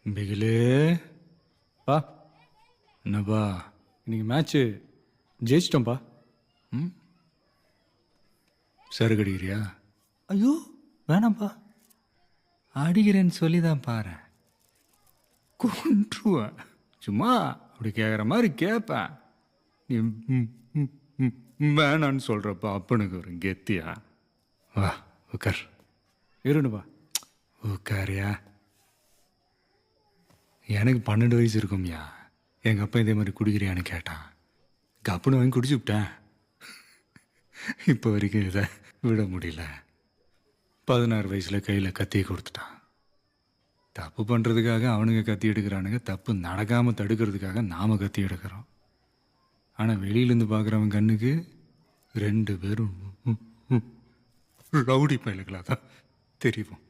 பிகிலே பா என்னப்பா இன்னைக்கு மேட்ச்சு ஜெயிச்சிட்டோம்ப்பா. ம் சருக்கு அடிக்கிறியா? ஐயோ வேணாம்ப்பா. அடிக்கிறேன்னு சொல்லி தான் பாரு, கொன்றுவேன். சும்மா அப்படி கேட்குற மாதிரி கேட்பேன். நீ ம், ம், ம், வேணான்னு சொல்கிறப்ப அப்பனுக்கு ஒரு கெத்தியா? வா உட்கார். இருணுப்பா உட்காரியா. எனக்கு 12 வயசு இருக்கும்யா. எங்கள் அப்பா இதே மாதிரி குடிக்கிறியான்னு கேட்டான். கப்புன்னு வாங்கி குடிச்சு விட்டேன். இப்போ வரைக்கும் இதை விட முடியல. 16 வயசில் கையில் கத்தியை கொடுத்துட்டான். தப்பு பண்ணுறதுக்காக அவனுங்க கத்தி எடுக்கிறானுங்க, தப்பு நடக்காமல் தடுக்கிறதுக்காக நாம் கத்தி எடுக்கிறோம். ஆனால் வெளியிலேருந்து பார்க்குறவன் கண்ணுக்கு 2 பேரும் ரவுடி பயலுகளாக தான் தெரியும்.